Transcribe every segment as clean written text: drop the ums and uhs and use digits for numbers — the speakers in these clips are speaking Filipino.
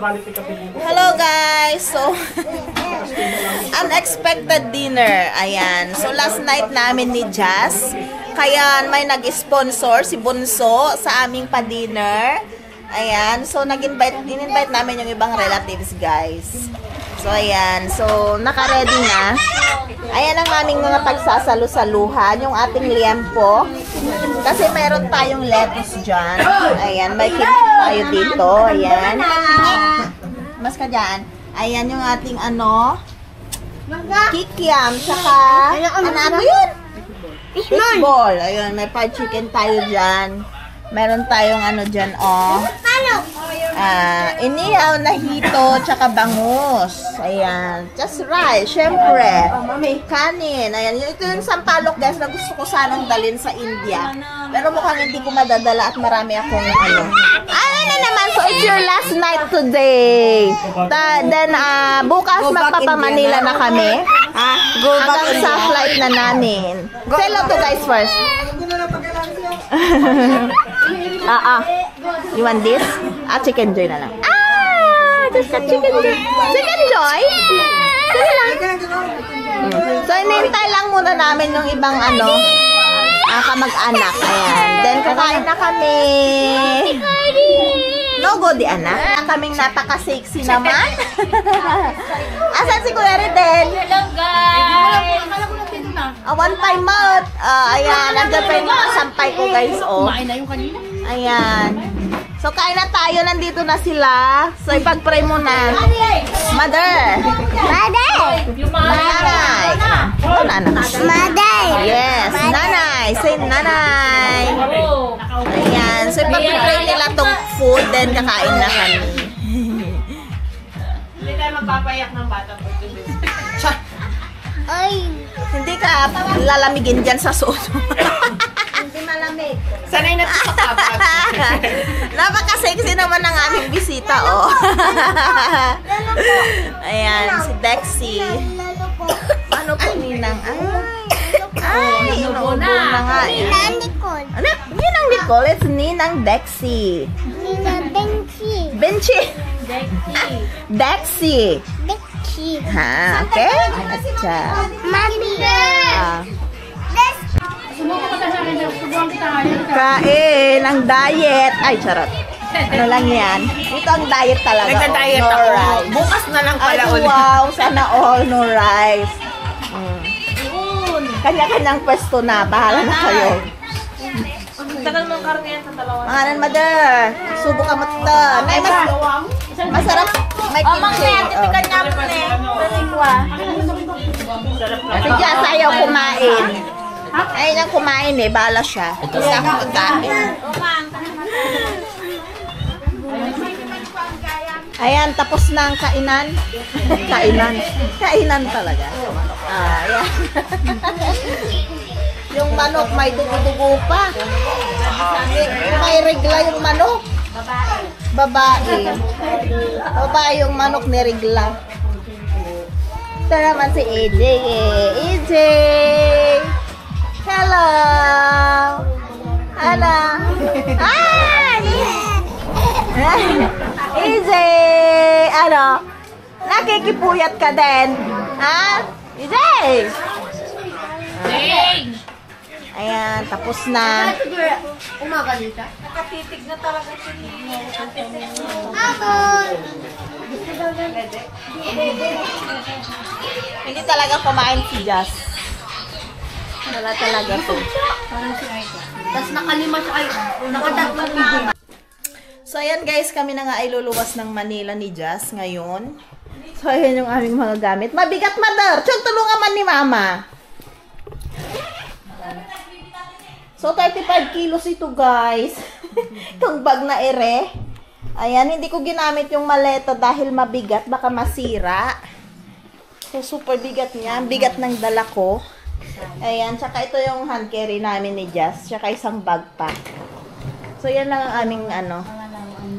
Hello guys! So, unexpected dinner. Ayan. So, last night namin ni Jazz. Kaya may nag-sponsor si Bunso sa aming pa-dinner. Ayan. So, in-invite namin yung ibang relatives guys. So, ayan. So, naka-ready na. Ayan ang aming mga pagsasalu-saluhan. Yung ating liempo. Kasi meron tayong lettuce dyan. Ayan. May kimchi tayo dito. Ayan. Mas ka dyan. Ayan yung ating kikiam. Tsaka, ano yun? Fishball. Ayan. May fried chicken tayo dyan. Meron tayong dyan, inihaw na hito, tsaka bangus. Ayan. Just right. Syempre. Kanin. Ayan. Ito yung sampalok, guys, na gusto ko sanang dalhin sa India. Pero mukhang hindi ko madadala at marami akong Ano naman? So, it's your last night today. Then, bukas magpapamanila na kami. Hanggang sa flight na namin. Say hello to guys first. You want this? Chicken joy na lang. Just a chicken joy. Chicken joy? Sige lang. So, inintay lang muna namin yung ibang kamag-anak. Ayan. Then, kakain na kami. Logo di anak. Kaming napaka-sexy naman. Asan si Kuya Redel? Hello guys! One time out. Ayan. Nandiyan pa yung mga sampay ko guys. Kumain na yung kanina. Ayan. So, kain na tayo. Nandito na sila. So, ipag-pray muna. Mother. Nanay. Mother. Yes. Nanay. Say nanay. Ayan. So, ipag-pray nila tong food. Then, kakain na kami. Hindi tayo magpapayak ng bata po. Ay. Hindi ka lalamigin dyan sa soto. Hindi malamig. Sanay na ito sa kabag. Napaka-sexy naman ng aming bisita, Ayan, si Dexy. Ano po, Ninang? Ay, inuubo na nga. Ninang Nicole. Ano? Ninang Nicole? It's Ninang Dexy. Ninang Benchi. Benchi. Dexy. Benchi. Ha, okay? Acha. Mami. Kain ang diet. Ay, charot. Ano lang yan? Ito ang diet talaga. Nagda-diet no ako. Rice. Bukas na lang pala Ay, ulit. wow. Sana all no rice. Kanya-kanyang pwesto na. Bahala na kayo. Tagal mong karne yan sa dalawa. Mangalan, mother. Subo ka mo ito. Masarap. May kimchi. Ate Jazz, ayaw kumain. Ayaw niyang kumain Bahala siya. Kasi ako magkain. Ayan, tapos na ang kainan. Kainan talaga. Ayan. Yung manok, may dugo-dugo pa. May regla yung manok. Babae. Babae yung manok ni regla. Ito naman si AJ. AJ! Hello! Hello! AJ! Nakikipuyat ka din? Ha? AJ! Ayan, tapos na. Umaga dito? Nakatitig na talaga siya. Hindi talaga kumain si Jazz. Wala talaga to. Tapos nakalima siya kayo. Nakatatlo na. So, ayan guys, kami na nga ay luluwas ng Manila ni Jazz ngayon. So, ayan yung aming mga gamit. Mabigat, mother! Chug, tulungan man ni mama. So, 35 kilos ito, guys. Itong bag na ere. Ayan, hindi ko ginamit yung maleta dahil mabigat. Baka masira. So, super bigat niya. Bigat ng dala ko. Ayan, tsaka ito yung hand carry namin ni Jazz. Tsaka isang backpack. So, yan lang ang aming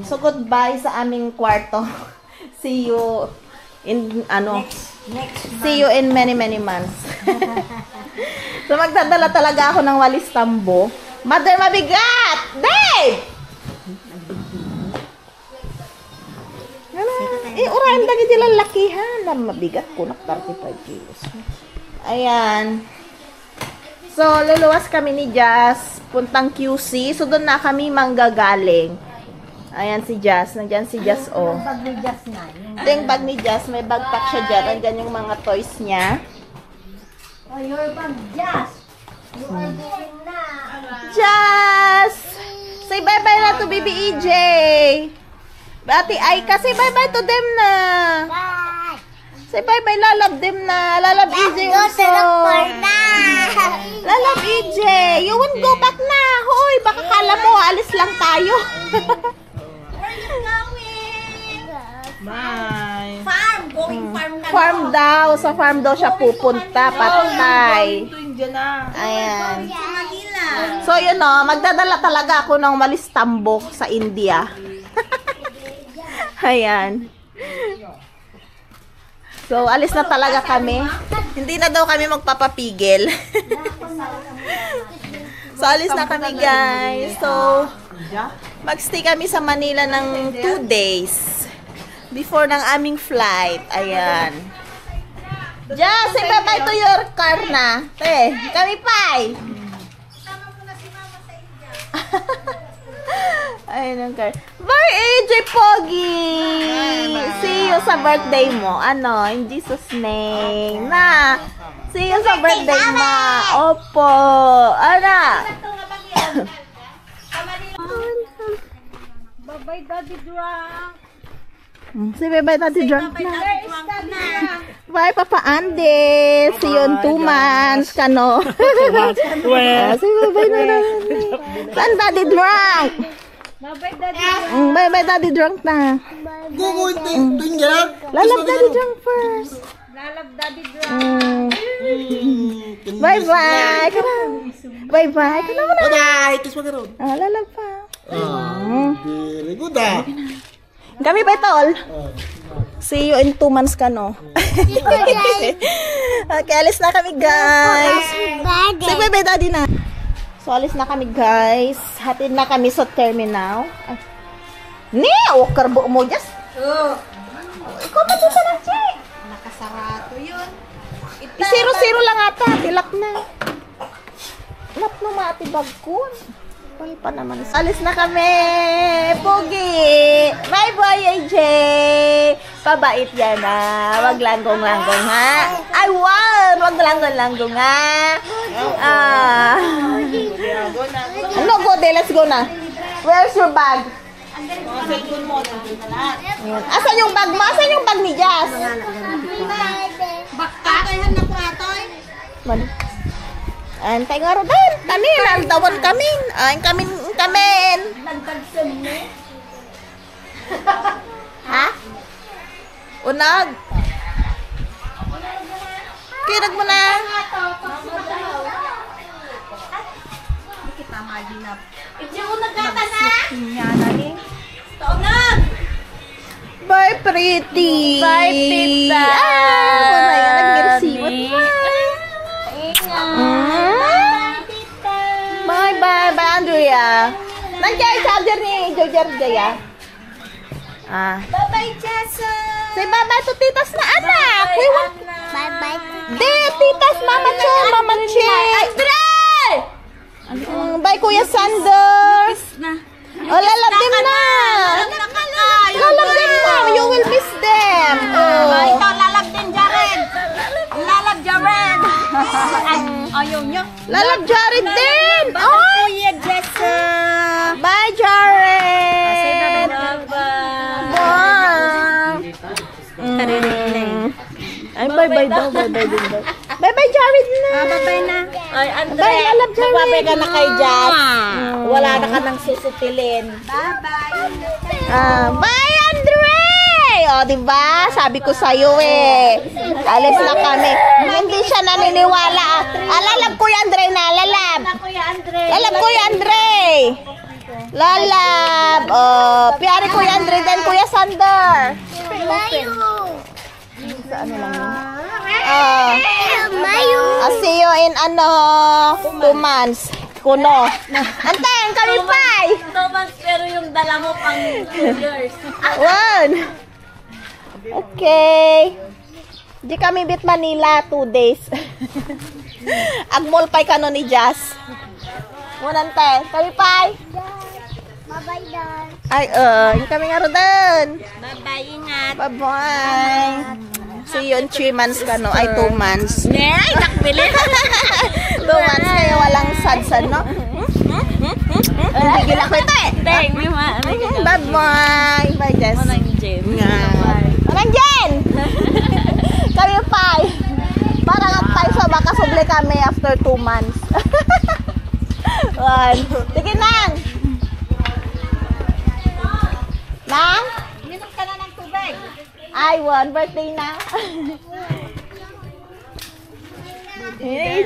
So, goodbye sa aming kwarto. See you in, see you in many months. So, magdadala talaga ako ng walis tambo. Mother, mabigat! Dave! Urayan dagi dila lakihan. Na mabigat ko na 35 kilos. Ayan. So, luluwas kami ni Jazz. Puntang QC. So, doon na kami manggagaling. Ayan si Jazz. Nandiyan si Jazz, oh. Bag ni Jazz na. Ito yung bag ni Jazz. May backpack siya dyan. Nandiyan yung mga toys niya. Oh, your bag, Jazz. You are going na. Jazz! Say bye-bye na to Baby EJ. Ate Aika, say bye-bye to them na. Bye. Say bye-bye, lalab them na. Lalab EJ also. Lalab EJ. You won't go back na. Hoy, baka kala mo, alis lang tayo. Where you going? Bye. Farm. Going farm na. Farm daw. Sa farm daw siya pupunta. Patay. Ayan. Sa Manila. So, yun o. Magdadala talaga ako ng walis tambok sa India. Ayan. So, alis na talaga kami. Hindi na daw kami magpapapigil. So, alis na kami, guys. So, magstay kami sa Manila ng 2 days. Before ng aming flight. Ayan. Just say bye-bye to your car na. Te, kami pa'y. Ayun ang car. Bye, AJ Pogi! See you sa birthday mo. Ano, in Jesus' name. Na, see you sa birthday mo. Opo. Ano? Bye-bye, Daddy Drunk. Say bye-bye, Daddy Drunk na. Bye, Papa Andy. See you in 2 months. Kano? Say bye-bye na. Saan Daddy Drunk? Bye-bye, Daddy Drunk. Bye-bye, Daddy Drunk na. Lalab Daddy Drunk first. Lalab, Daddy Drunk. Bye-bye. Kana. Bye-bye. Kana mo na. Bye-bye! Kiss mo ka ron. Lalab pa. Very good ah. Kami ba tol? See you in 2 months ka, no? Okay, alis na kami, guys. Say bye-bye, Daddy na. So, alis na kami, guys. Hatid na kami sa terminal. Ay. Ne! O, karbo mo, just. Ikaw ba dito na, Che? Nakasarato yun. I-0-0 lang ata. Tilap na. Tilap na mati bag ko. Pal pa naman. Alis na kami. Pogi. Bye bye, AJ. Pabait yan na. Wag langgong-langgong ha. Ay, wag. Wag langgong-langgong ha. Ano, go de. Let's go na. Where's your bag? Asan yung bag mo? Asan yung bag ni Jazz? Baktahan na po atoy. Mali. Antay nga ro din. Kanin, aldawan kamin. Ay, kamin. Nagtagsan mo. Ha? Unag. Kinag mo na. Hindi kita maginap. Ito ko nagkata na. Pinyana ni. Taonag! Bye, pretty. Bye, tita. Ah, wala yan. Nag-receive. Bye, bye, bye, Andrea. Nandiyan yung charger ni Jojar Jaya. Bye-bye, Jessa! Say bye-bye to titas na anak. We want... Bye-bye. De, titas, Mama Che, Mama Che. Andre! Bye, Kuya Sander. Oh, lalab din na. Lalab din na. You will miss them. Oh. Ito, lalab din, Jared. Lalab, Jared. Ayaw niya. Lalab Jared din. Oh. Kuya Jessa. Bye, Jared. Ay, bye-bye daw. Bye-bye din daw. Bye-bye, Jared na. Bye-bye na. Ay, Andre. Bye, lalab Jared. Magbabay ka na kay Jazz. Wala na ka nang susutilin. Bye, Andre! O, diba? Sabi ko sa'yo eh. Alis na kami. Hindi siya naniniwala. Lalab Kuya Andre na. Lalab. Kuya Andre. Lalab Kuya Andre. Lalab. Piyari Kuya Andre din Kuya Sander. Mayo. Sa ano lang yun? Mayo. I'll see you in 2 months. Kuno. Antayin kami pa'y. 2 months pero yung dala mo pang 2 years. Okay. Di kami bit Manila 2 days. Agmol pay kano ni Jazz. Munante, kami pay. Bye-bye, Dan. Ay, yung kami nga ron dun. Bye-bye, ingat. Bye-bye. See you in 3 months ka, no? Ay, 2 months. Nay, nakbili. 2 months kaya walang sad-sad, no? Ang bigil ako ito eh. Thank you, ma. Bye-bye. Bye, Jess. Manang Jim. Nga. Manang Jen! Kami pa. Para nga tayo sa makasuble kami after 2 months. Sige, Nang! Nang? Minom ka na ng tubig. Ay, birthday na. Jenny.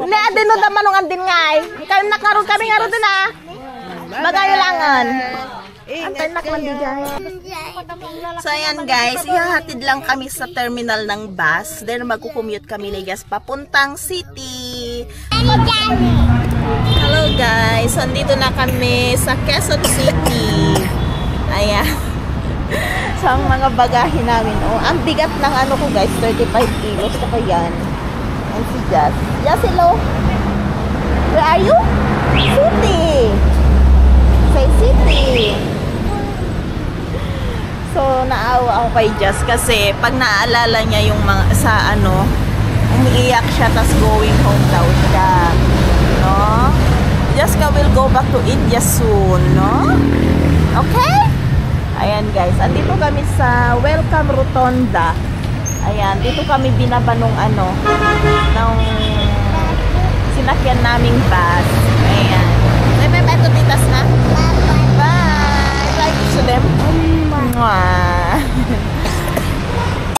Hindi, adin no naman nung andin nga eh. Kami nga ron din ah. Bagayo langan. Antay nak man di guys. So ayan guys, ihahatid lang kami sa terminal ng bus. Then magkukommute kami ni guys papuntang city. Hello guys, andito na kami sa Quezon City. Ayan. Sa mga bagahe namin. Oh, ang bigat ng ano ko guys, 35 kilos. Saka yan. And si Jazz. Jazz, hello. Where are you? City. Say city. So, naawa ako kay Jazz kasi pag naalala niya yung mga, sa ano, umiiyak siya tas going home daw siya. No? Jazz will go back to India soon, no? Okay? Ayan guys, andito kami sa Welcome Rotonda. Ayan, dito kami binaba nung ano, nung sinakyan naming bus. Ayan. Bye to titas na. Bye. Bye to them. Mwah.